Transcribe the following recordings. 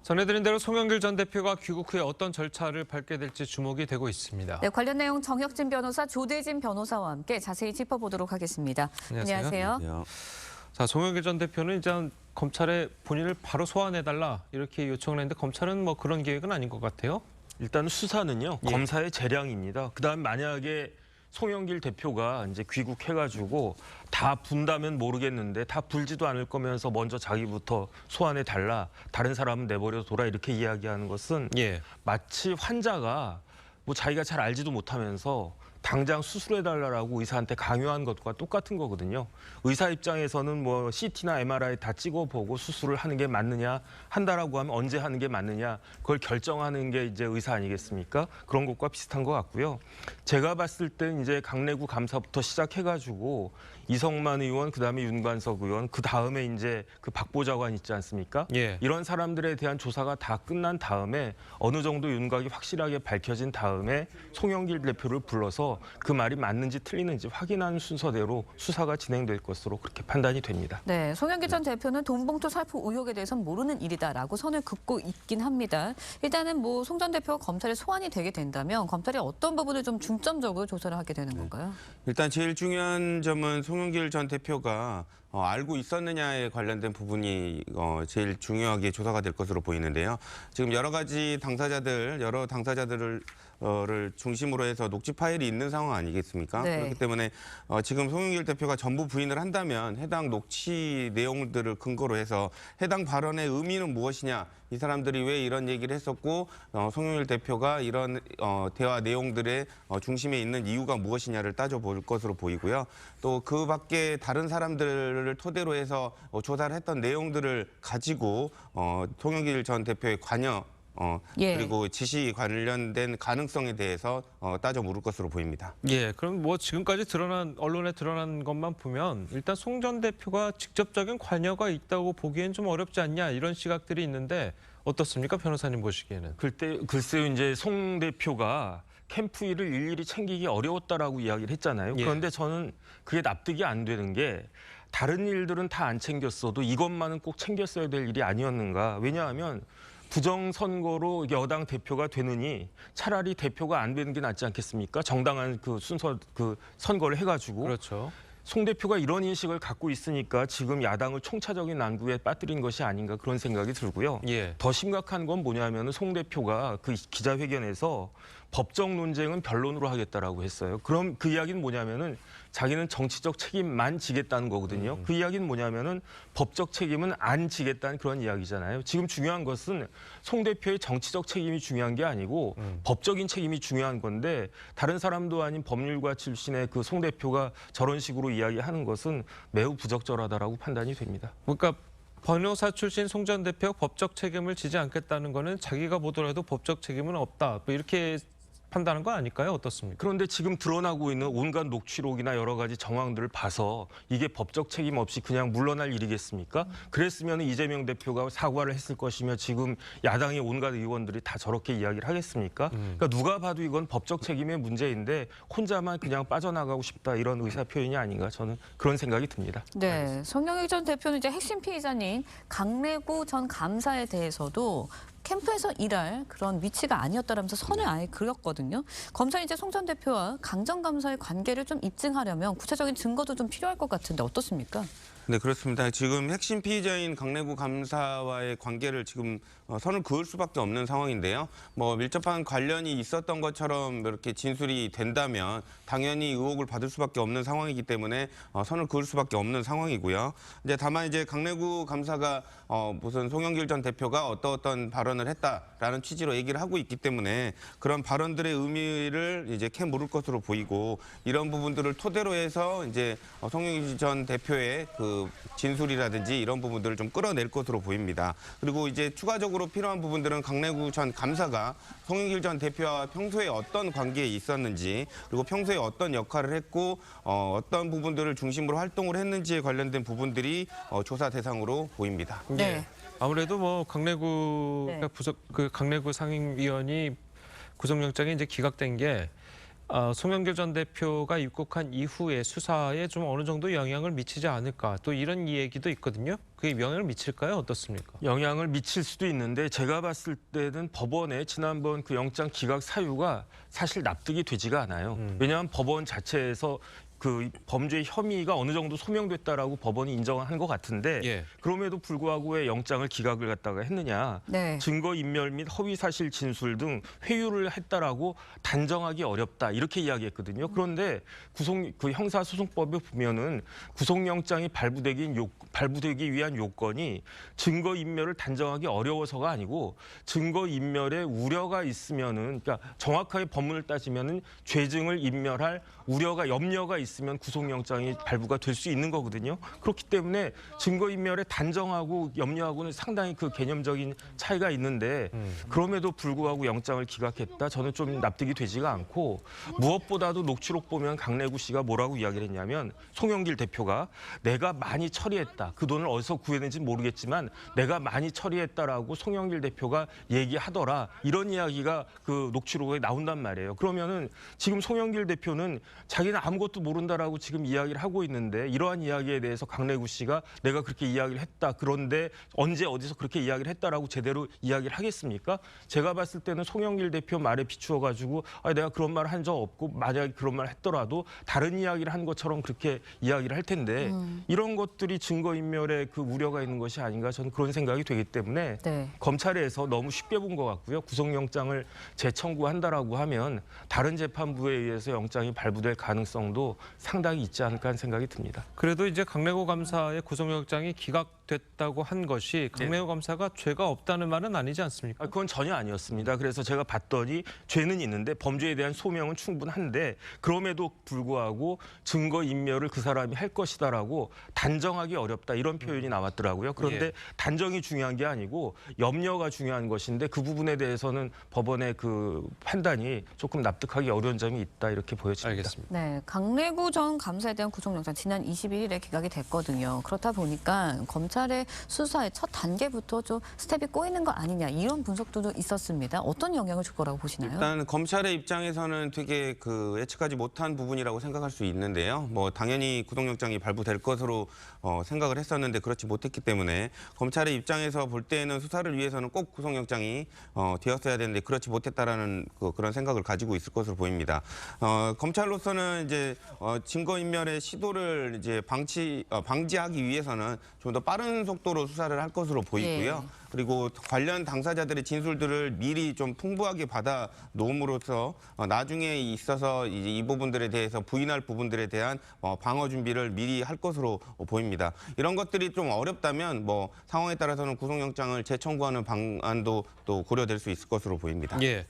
전해드린 대로 송영길 전 대표가 귀국 후에 어떤 절차를 밟게 될지 주목이 되고 있습니다. 네, 관련 내용 정혁진 변호사, 조대진 변호사와 함께 자세히 짚어보도록 하겠습니다. 안녕하세요. 자, 송영길 전 대표는 이제 검찰에 본인을 바로 소환해달라 이렇게 요청을 했는데 검찰은 뭐 그런 계획은 아닌 것 같아요. 일단 수사는요, 예. 검사의 재량입니다. 그다음 만약에 송영길 대표가 이제 귀국해가지고 다 분다면 모르겠는데 다 불지도 않을 거면서 먼저 자기부터 소환해 달라, 다른 사람은 내버려 둬라 이렇게 이야기하는 것은 예. 마치 환자가 뭐 자기가 잘 알지도 못하면서 당장 수술해달라고 의사한테 강요한 것과 똑같은 거거든요. 의사 입장에서는 뭐 CT나 MRI 다 찍어보고 수술을 하는 게 맞느냐, 한다라고 하면 언제 하는 게 맞느냐, 그걸 결정하는 게 이제 의사 아니겠습니까? 그런 것과 비슷한 것 같고요. 제가 봤을 때 이제 강내구 감사부터 시작해가지고 이성만 의원, 그다음에 윤관석 의원, 그다음에 이제 그 박 보좌관 있지 않습니까? 예. 이런 사람들에 대한 조사가 다 끝난 다음에 어느 정도 윤곽이 확실하게 밝혀진 다음에 송영길 대표를 불러서 그 말이 맞는지 틀리는지 확인하는 순서대로 수사가 진행될 것으로 그렇게 판단이 됩니다. 네, 송영길 전 대표는 돈봉투 살포 의혹에 대해서는 모르는 일이다라고 선을 긋고 있긴 합니다. 일단은 뭐 송 전 대표가 검찰에 소환이 되게 된다면 검찰이 어떤 부분을 좀 중점적으로 조사를 하게 되는 건가요? 일단 제일 중요한 점은 송영길 전 대표가 알고 있었느냐에 관련된 부분이 제일 중요하게 조사가 될 것으로 보이는데요. 지금 여러 당사자들을 중심으로 해서 녹취 파일이 있는 상황 아니겠습니까? 네. 그렇기 때문에 지금 송영길 대표가 전부 부인을 한다면 해당 녹취 내용들을 근거로 해서 해당 발언의 의미는 무엇이냐, 이 사람들이 왜 이런 얘기를 했었고 송영길 대표가 이런 대화 내용들의 중심에 있는 이유가 무엇이냐를 따져볼 것으로 보이고요. 또 그 밖에 다른 사람들을 토대로 해서 조사를 했던 내용들을 가지고 송영길 전 대표의 관여 예. 그리고 지시 관련된 가능성에 대해서 따져 물을 것으로 보입니다. 예, 그럼 뭐 지금까지 언론에 드러난 것만 보면 일단 송 전 대표가 직접적인 관여가 있다고 보기엔 좀 어렵지 않냐 이런 시각들이 있는데 어떻습니까, 변호사님 보시기에는? 글쎄요, 이제 송 대표가 캠프 일을 일일이 챙기기 어려웠다라고 이야기를 했잖아요. 예. 그런데 저는 그게 납득이 안 되는 게 다른 일들은 다 안 챙겼어도 이것만은 꼭 챙겼어야 될 일이 아니었는가. 왜냐하면 부정선거로 여당 대표가 되느니 차라리 대표가 안 되는 게 낫지 않겠습니까? 정당한 그 순서, 그 선거를 해가지고. 그렇죠. 송 대표가 이런 인식을 갖고 있으니까 지금 야당을 총차적인 난국에 빠뜨린 것이 아닌가 그런 생각이 들고요. 예. 더 심각한 건 뭐냐면 송 대표가 그 기자회견에서 법적 논쟁은 변론으로 하겠다라고 했어요. 그럼 그 이야기는 뭐냐면은 자기는 정치적 책임만 지겠다는 거거든요. 그 이야기는 뭐냐면은 법적 책임은 안 지겠다는 그런 이야기잖아요. 지금 중요한 것은 송 대표의 정치적 책임이 중요한 게 아니고 법적인 책임이 중요한 건데 다른 사람도 아닌 법률가 출신의 그 송 대표가 저런 식으로 이야기하는 것은 매우 부적절하다라고 판단이 됩니다. 그러니까 변호사 출신 송 전 대표가 법적 책임을 지지 않겠다는 거는 자기가 보더라도 법적 책임은 없다. 뭐 이렇게 판단한 거 아닐까요? 어떻습니까? 그런데 지금 드러나고 있는 온갖 녹취록이나 여러 가지 정황들을 봐서 이게 법적 책임 없이 그냥 물러날 일이겠습니까? 그랬으면 이재명 대표가 사과를 했을 것이며 지금 야당의 온갖 의원들이 다 저렇게 이야기를 하겠습니까? 그러니까 누가 봐도 이건 법적 책임의 문제인데 혼자만 그냥 빠져나가고 싶다 이런 의사 표현이 아닌가 저는 그런 생각이 듭니다. 네, 송영길 전 대표는 이제 핵심 피의자인 강내구 전 감사에 대해서도 캠프에서 일할 그런 위치가 아니었다라면서 선을 아예 그렸거든요. 검찰이 이제 송 전 대표와 강 전 감사의 관계를 좀 입증하려면 구체적인 증거도 좀 필요할 것 같은데 어떻습니까? 네, 그렇습니다. 지금 핵심 피의자인 강내구 감사와의 관계를 지금 선을 그을 수밖에 없는 상황인데요. 뭐 밀접한 관련이 있었던 것처럼 이렇게 진술이 된다면 당연히 의혹을 받을 수밖에 없는 상황이기 때문에 선을 그을 수밖에 없는 상황이고요. 이제 다만 이제 강내구 감사가 무슨 송영길 전 대표가 어떤 발언을 했다라는 취지로 얘기를 하고 있기 때문에 그런 발언들의 의미를 이제 캐 물을 것으로 보이고 이런 부분들을 토대로 해서 이제 송영길 전 대표의 그 진술이라든지 이런 부분들을 좀 끌어낼 것으로 보입니다. 그리고 이제 추가적으로 필요한 부분들은 강내구 전 감사가 송영길 전 대표와 평소에 어떤 관계에 있었는지 그리고 평소에 어떤 역할을 했고 어떤 부분들을 중심으로 활동을 했는지에 관련된 부분들이 조사 대상으로 보입니다. 네. 아무래도 뭐 강내구가 네. 강내구 상임위원이 구속영장이 이제 기각된 게 송영길 전 대표가 입국한 이후에 수사에 좀 어느 정도 영향을 미치지 않을까 또 이런 얘기도 있거든요. 그게 영향을 미칠까요? 어떻습니까? 영향을 미칠 수도 있는데 제가 봤을 때는 법원의 지난번 그 영장 기각 사유가 사실 납득이 되지가 않아요. 왜냐하면 법원 자체에서 그 범죄 혐의가 어느 정도 소명됐다라고 법원이 인정한 것 같은데 예. 그럼에도 불구하고 왜 영장을 기각을 갖다가 했느냐. 네. 증거 인멸 및 허위 사실 진술 등 회유를 했다라고 단정하기 어렵다 이렇게 이야기했거든요. 그런데 그 형사소송법에 보면은 구속영장이 발부되기 위한 요건이 증거 인멸을 단정하기 어려워서가 아니고 증거 인멸에 우려가 있으면은 그러니까 정확하게 법문을 따지면은 죄증을 인멸할 염려가 있으면 구속영장이 발부가 될 수 있는 거거든요. 그렇기 때문에 증거인멸에 단정하고 염려하고는 상당히 그 개념적인 차이가 있는데 그럼에도 불구하고 영장을 기각했다. 저는 좀 납득이 되지가 않고 무엇보다도 녹취록 보면 강래구 씨가 뭐라고 이야기를 했냐면 송영길 대표가 내가 많이 처리했다. 그 돈을 어디서 구했는지 모르겠지만 내가 많이 처리했다라고 송영길 대표가 얘기하더라. 이런 이야기가 그 녹취록에 나온단 말이에요. 그러면은 지금 송영길 대표는 자기는 아무것도 모른다라고 지금 이야기를 하고 있는데 이러한 이야기에 대해서 강래구 씨가 내가 그렇게 이야기를 했다. 그런데 언제 어디서 그렇게 이야기를 했다라고 제대로 이야기를 하겠습니까? 제가 봤을 때는 송영길 대표 말에 비추어 가지고 내가 그런 말 한 적 없고 만약에 그런 말 했더라도 다른 이야기를 한 것처럼 그렇게 이야기를 할 텐데 이런 것들이 증거인멸에 그 우려가 있는 것이 아닌가 저는 그런 생각이 되기 때문에 네. 검찰에서 너무 쉽게 본 것 같고요. 구속영장을 재청구한다라고 하면 다른 재판부에 의해서 영장이 발부될 가능성도 상당히 있지 않을까 하는 생각이 듭니다. 그래도 이제 강래구 감사의 구속영장이 기각됐다고 한 것이 강래구 감사가 죄가 없다는 말은 아니지 않습니까? 그건 전혀 아니었습니다. 그래서 제가 봤더니 죄는 있는데 범죄에 대한 소명은 충분한데 그럼에도 불구하고 증거인멸을 그 사람이 할 것이다라고 단정하기 어렵다 이런 표현이 나왔더라고요. 그런데 예. 단정이 중요한 게 아니고 염려가 중요한 것인데 그 부분에 대해서는 법원의 그 판단이 조금 납득하기 어려운 점이 있다 이렇게 보여집니다. 알겠습니다. 네, 강래구 전 감사에 대한 구속영장 지난 21일에 기각이 됐거든요. 그렇다 보니까 검찰의 수사의 첫 단계부터 좀 스텝이 꼬이는 거 아니냐 이런 분석도 있었습니다. 어떤 영향을 줄 거라고 보시나요? 일단 검찰의 입장에서는 되게 그 예측하지 못한 부분이라고 생각할 수 있는데요. 뭐 당연히 구속영장이 발부될 것으로 생각을 했었는데 그렇지 못했기 때문에 검찰의 입장에서 볼 때는 수사를 위해서는 꼭 구속영장이 되었어야 되는데 그렇지 못했다라는 그런 생각을 가지고 있을 것으로 보입니다. 검찰로서는 이제 증거인멸의 시도를 이제 방지하기 위해서는 좀 더 빠른 속도로 수사를 할 것으로 보이고요. 예. 그리고 관련 당사자들의 진술들을 미리 좀 풍부하게 받아 놓음으로써 나중에 있어서 이제 이 부분들에 대해서 부인할 부분들에 대한 방어 준비를 미리 할 것으로 보입니다. 이런 것들이 좀 어렵다면 뭐 상황에 따라서는 구속영장을 재청구하는 방안도 또 고려될 수 있을 것으로 보입니다. 예.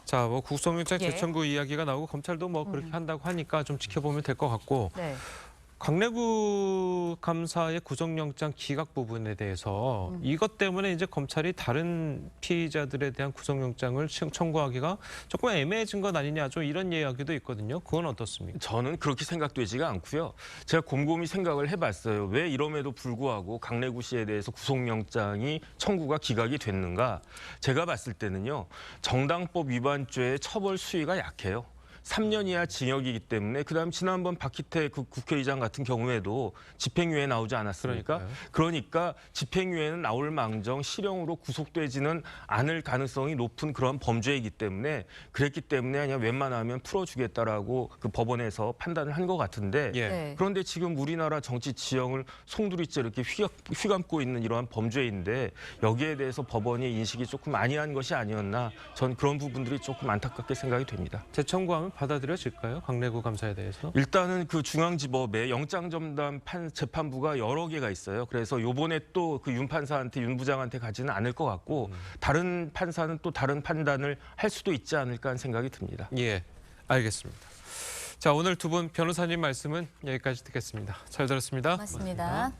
자, 뭐 구속영장 예. 재청구 이야기가 나오고 검찰도 뭐 그렇게 한다고 하니까 좀 지켜보면 될 것 같고 네. 강래구 감사의 구속영장 기각 부분에 대해서 이것 때문에 이제 검찰이 다른 피의자들에 대한 구속영장을 청구하기가 조금 애매해진 것 아니냐 좀 이런 이야기도 있거든요. 그건 어떻습니까? 저는 그렇게 생각되지가 않고요. 제가 곰곰이 생각을 해봤어요. 왜 이럼에도 불구하고 강래구 씨에 대해서 구속영장이 청구가 기각이 됐는가? 제가 봤을 때는요. 정당법 위반죄의 처벌 수위가 약해요. 3년 이하 징역이기 때문에 그다음 지난번 박희태 국회의장 같은 경우에도 집행유예 나오지 않았습니까? 그러니까 집행유예는 나올 망정 실형으로 구속되지는 않을 가능성이 높은 그런 범죄이기 때문에 그랬기 때문에 그냥 웬만하면 풀어주겠다라고 그 법원에서 판단을 한 것 같은데 예. 네. 그런데 지금 우리나라 정치 지형을 송두리째 이렇게 휘감고 있는 이러한 범죄인데 여기에 대해서 법원의 인식이 조금 아니한 것이 아니었나 전 그런 부분들이 조금 안타깝게 생각이 됩니다. 재청구하면 받아들여질까요? 강래구 감사에 대해서? 일단은 그 중앙지법에 영장전담 재판부가 여러 개가 있어요. 그래서 요번에 또 그 윤 판사한테 윤 부장한테 가지는 않을 것 같고 다른 판사는 또 다른 판단을 할 수도 있지 않을까 하는 생각이 듭니다. 예, 알겠습니다. 자, 오늘 두 분 변호사님 말씀은 여기까지 듣겠습니다. 잘 들었습니다. 고맙습니다.